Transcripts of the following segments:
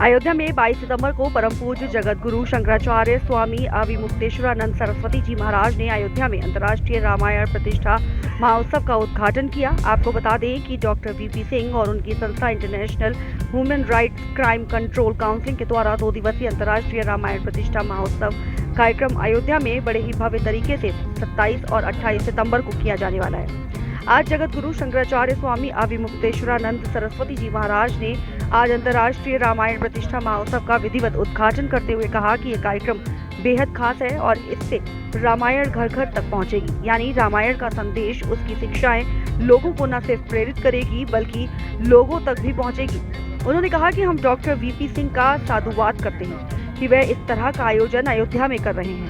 अयोध्या में 22 सितंबर को परम पूज्य जगत गुरु शंकराचार्य स्वामी अविमुक्तेश्वरानंद सरस्वती जी महाराज ने अयोध्या में अंतर्राष्ट्रीय रामायण प्रतिष्ठा महोत्सव का उद्घाटन किया। आपको बता दें कि डॉक्टर वीपी सिंह और उनकी संस्था international human rights crime control council के द्वारा 2 दिवसीय अंतर्राष्ट्रीय रामायण प्रतिष्ठा महोत्सव कार्यक्रम अयोध्या में बड़े ही भव्य तरीके से 27 और 28 सितंबर को किया जाने वाला है। आज जगत गुरु शंकराचार्य स्वामी अविमुक्तेश्वरानंद सरस्वती जी महाराज ने आज अंतर्राष्ट्रीय रामायण प्रतिष्ठा महोत्सव का विधिवत उद्घाटन करते हुए कहा कि यह कार्यक्रम बेहद खास है और इससे रामायण घर घर तक पहुंचेगी, यानी रामायण का संदेश, उसकी शिक्षाएं लोगों को न सिर्फ प्रेरित करेगी बल्कि लोगों तक भी पहुंचेगी। उन्होंने कहा कि हम डॉक्टर वीपी सिंह का साधुवाद करते हैं कि वह इस तरह का आयोजन अयोध्या में कर रहे हैं।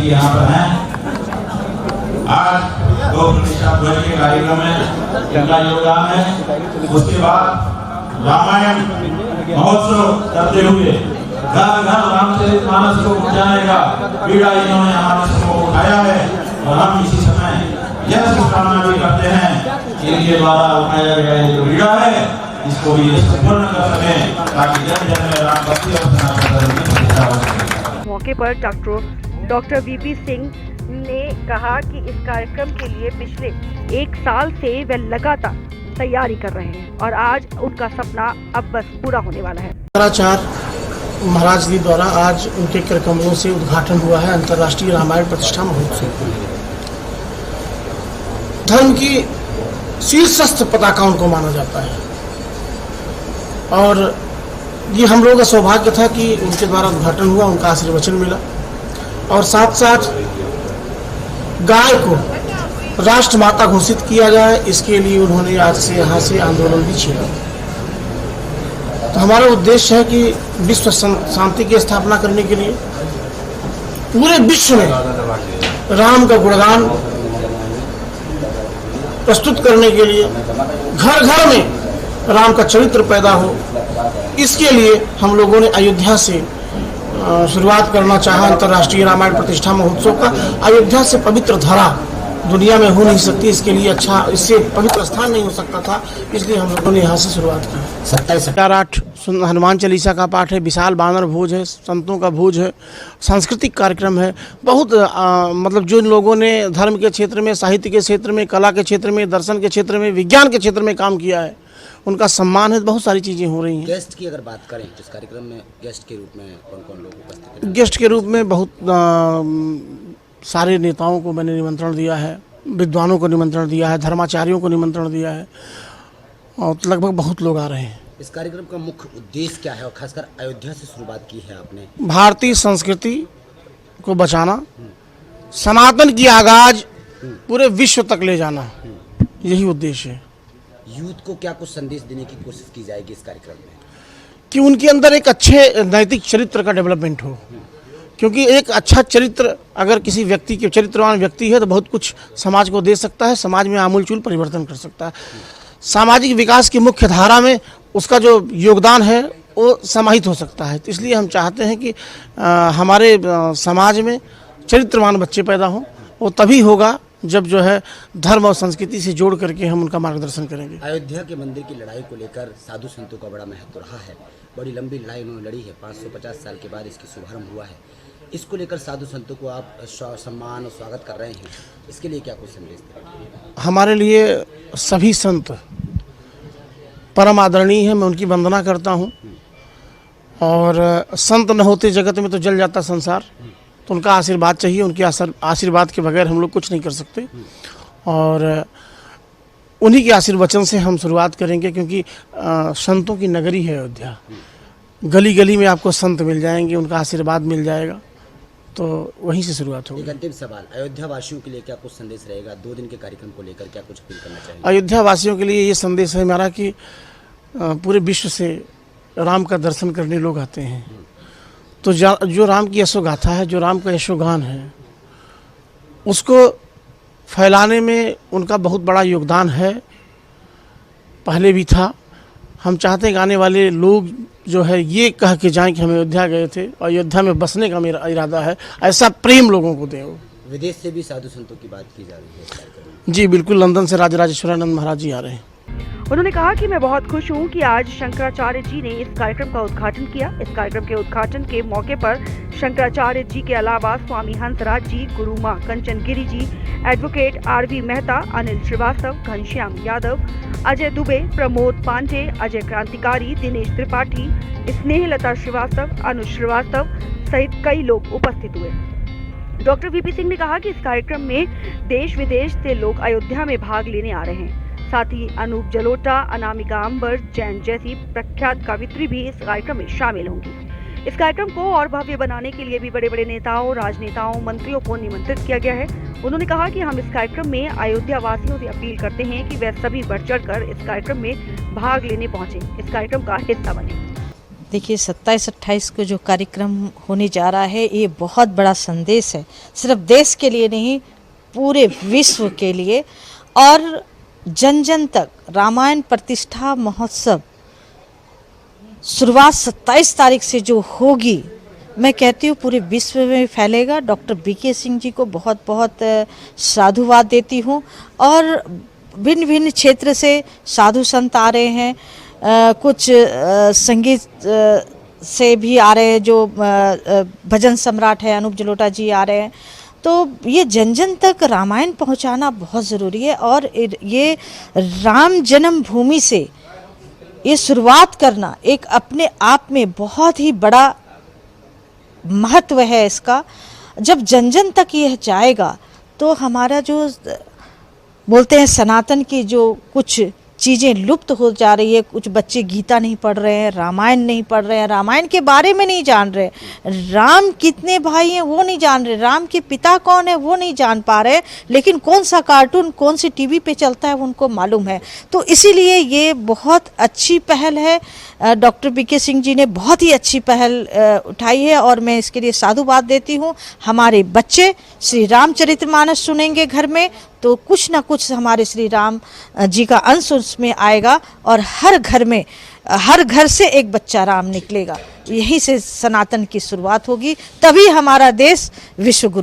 यहाँ पर हैं। आज 2 प्रतिष्ठा ध्वज के कार्यक्रम में इनका योगदान है। उसके बाद रामायण महोत्सव करते हुए घर घर रामचरितमानस को पहुंचाने का बीड़ा इन्होंने हमारे सबको उठाया है और हम इसी समय यह शुभकामना भी करते हैं कि इनके द्वारा उठाया गया ये जो बीड़ा है इसको भी संपूर्ण कर सकें ताकि जन जन में राम भक्ति और सनातन धर्म की प्रतिष्ठा हो सके। मौके पर डॉक्टर वीपी सिंह ने कहा कि इस कार्यक्रम के लिए पिछले 1 साल से वे लगातार तैयारी कर रहे हैं और आज उनका सपना अब बस पूरा होने वाला है। शंकराचार्य महाराज जी द्वारा आज उनके कर कमलों से उद्घाटन हुआ है अंतर्राष्ट्रीय रामायण प्रतिष्ठा महोत्सव। धर्म की शीर्षस्थ पताका उनको माना जाता है और ये हम लोगों का सौभाग्य था कि उनके द्वारा उद्घाटन हुआ, उनका आशीर्वचन मिला और साथ साथ गाय को राष्ट्रमाता घोषित किया जाए, इसके लिए उन्होंने आज से यहाँ से आंदोलन भी छेड़ा। तो हमारा उद्देश्य है कि विश्व शांति की स्थापना करने के लिए पूरे विश्व में राम का गुणगान प्रस्तुत करने के लिए घर घर में राम का चरित्र पैदा हो, इसके लिए हम लोगों ने अयोध्या से शुरुआत करना चाहा अंतर्राष्ट्रीय रामायण प्रतिष्ठा महोत्सव का। अयोध्या से पवित्र धरा दुनिया में हो नहीं सकती, इसके लिए अच्छा इससे पवित्र स्थान नहीं हो सकता था, इसलिए हम लोगों ने यहाँ से शुरुआत की। 27-8 हनुमान चालीसा का पाठ है, विशाल बानर भोज है, संतों का भोज है, सांस्कृतिक कार्यक्रम है। बहुत मतलब जो लोगों ने धर्म के क्षेत्र में, साहित्य के क्षेत्र में, कला के क्षेत्र में, दर्शन के क्षेत्र में, विज्ञान के क्षेत्र में काम किया है, उनका सम्मान है। बहुत सारी चीज़ें हो रही हैं। गेस्ट की अगर बात करें तो इस कार्यक्रम में गेस्ट के रूप में कौन-कौन लोग उपस्थित हैं? गेस्ट के रूप में बहुत सारे नेताओं को मैंने निमंत्रण दिया है, विद्वानों को निमंत्रण दिया है, धर्माचार्यों को निमंत्रण दिया है और लगभग बहुत लोग आ रहे हैं। इस कार्यक्रम का मुख्य उद्देश्य क्या है और खासकर अयोध्या से शुरुआत की है आपने? भारतीय संस्कृति को बचाना, सनातन की आगाज पूरे विश्व तक ले जाना, यही उद्देश्य है। यूथ को क्या कुछ संदेश देने की कोशिश की जाएगी इस कार्यक्रम में? कि उनके अंदर एक अच्छे नैतिक चरित्र का डेवलपमेंट हो, क्योंकि एक अच्छा चरित्र अगर किसी व्यक्ति के चरित्रवान व्यक्ति है तो बहुत कुछ समाज को दे सकता है, समाज में आमूलचूल परिवर्तन कर सकता है। सामाजिक विकास की मुख्य धारा में उसका जो योगदान है वो समाहित हो सकता है। तो इसलिए हम चाहते हैं कि हमारे समाज में चरित्रवान बच्चे पैदा हों। वो तभी होगा जब जो है धर्म और संस्कृति से जोड़ करके हम उनका मार्गदर्शन करेंगे। अयोध्या के मंदिर की लड़ाई को लेकर साधु संतों का बड़ा महत्व रहा है। बड़ी लंबी लड़ाई उन्होंने लड़ी है, 550 साल के बाद इसकी शुभारंभ हुआ है। इसको लेकर साधु संतों को आप सम्मान और स्वागत कर रहे हैं, इसके लिए क्या कुछ संदेश दें? हमारे लिए सभी संत परम आदरणीय है, मैं उनकी वंदना करता हूँ और संत न होते जगत में तो जल जाता संसार, तो उनका आशीर्वाद चाहिए। उनके आशीर्वाद के बगैर हम लोग कुछ नहीं कर सकते और उन्हीं के आशीर्वचन से हम शुरुआत करेंगे, क्योंकि संतों की नगरी है अयोध्या। गली गली में आपको संत मिल जाएंगे, उनका आशीर्वाद मिल जाएगा, तो वहीं से शुरुआत होगी। एक अंतिम सवाल, अयोध्या वासियों के लिए क्या कुछ संदेश रहेगा? 2 दिन के कार्यक्रम को लेकर क्या कुछ अपील करना चाहेंगे? अयोध्या वासियों के लिए ये संदेश है हमारा कि पूरे विश्व से राम का दर्शन करने लोग आते हैं, तो जो राम की यशोगाथा है, जो राम का यशोगान है, उसको फैलाने में उनका बहुत बड़ा योगदान है, पहले भी था। हम चाहते हैं कि आने वाले लोग जो है ये कह के जाएं कि हम अयोध्या गए थे और अयोध्या में बसने का मेरा इरादा है, ऐसा प्रेम लोगों को दें। विदेश से भी साधु संतों की बात की जा रही है? जी बिल्कुल, लंदन से राजराजेश्वरानंद महाराज जी आ रहे हैं। उन्होंने कहा कि मैं बहुत खुश हूं कि आज शंकराचार्य जी ने इस कार्यक्रम का उद्घाटन किया। इस कार्यक्रम के उद्घाटन के मौके पर शंकराचार्य जी के अलावा स्वामी हंसराज जी, गुरु मां कंचन गिरी जी, एडवोकेट आरवी मेहता, अनिल श्रीवास्तव, घनश्याम यादव, अजय दुबे, प्रमोद पांडे, अजय क्रांतिकारी, दिनेश त्रिपाठी, स्नेहलता श्रीवास्तव, अनुज श्रीवास्तव सहित कई लोग उपस्थित हुए। डॉक्टर वीपी सिंह ने कहा कि इस कार्यक्रम में देश विदेश से लोग अयोध्या में भाग लेने आ रहे हैं। साथ ही अनूप जलोटा, अनामिका अंबर, जैन जैसी प्रख्यात कवित्री भी इस कार्यक्रम में शामिल होंगी। इस कार्यक्रम को और भव्य बनाने के लिए भी बड़े बड़े नेताओं, राजनेताओं, मंत्रियों को निमंत्रित किया गया है। उन्होंने कहा कि हम इस कार्यक्रम में अयोध्या वासियों से अपील करते हैं कि वे सभी बढ़ चढ़कर इस कार्यक्रम में भाग लेने पहुंचे, इस कार्यक्रम का हिस्सा बने। देखिए 27-28 को जो कार्यक्रम होने जा रहा है ये बहुत बड़ा संदेश है, सिर्फ देश के लिए नहीं पूरे विश्व के लिए। और जन जन तक रामायण प्रतिष्ठा महोत्सव शुरुआत 27 तारीख से जो होगी, मैं कहती हूँ पूरे विश्व में फैलेगा। डॉक्टर बीके सिंह जी को बहुत बहुत साधुवाद देती हूँ। और भिन्न भिन्न क्षेत्र से साधु संत आ रहे हैं, कुछ संगीत से भी आ रहे हैं, जो भजन सम्राट है अनूप जलोटा जी आ रहे हैं। तो ये जन जन तक रामायण पहुंचाना बहुत ज़रूरी है। और ये राम जन्मभूमि से ये शुरुआत करना एक अपने आप में बहुत ही बड़ा महत्व है इसका। जब जन जन तक यह जाएगा तो हमारा जो बोलते हैं सनातन की जो कुछ चीज़ें लुप्त हो जा रही है, कुछ बच्चे गीता नहीं पढ़ रहे हैं, रामायण नहीं पढ़ रहे हैं, रामायण के बारे में नहीं जान रहे, राम कितने भाई हैं वो नहीं जान रहे, राम के पिता कौन है वो नहीं जान पा रहे, लेकिन कौन सा कार्टून कौन सी टीवी पे चलता है उनको मालूम है। तो इसीलिए ये बहुत अच्छी पहल है। डॉक्टर बीके सिंह जी ने बहुत ही अच्छी पहल उठाई है और मैं इसके लिए साधुवाद देती हूँ। हमारे बच्चे श्री रामचरितमानस सुनेंगे घर में तो कुछ ना कुछ हमारे श्री राम जी का अंश उसमें आएगा और हर घर में, हर घर से एक बच्चा राम निकलेगा। यहीं से सनातन की शुरुआत होगी, तभी हमारा देश विश्व गुरु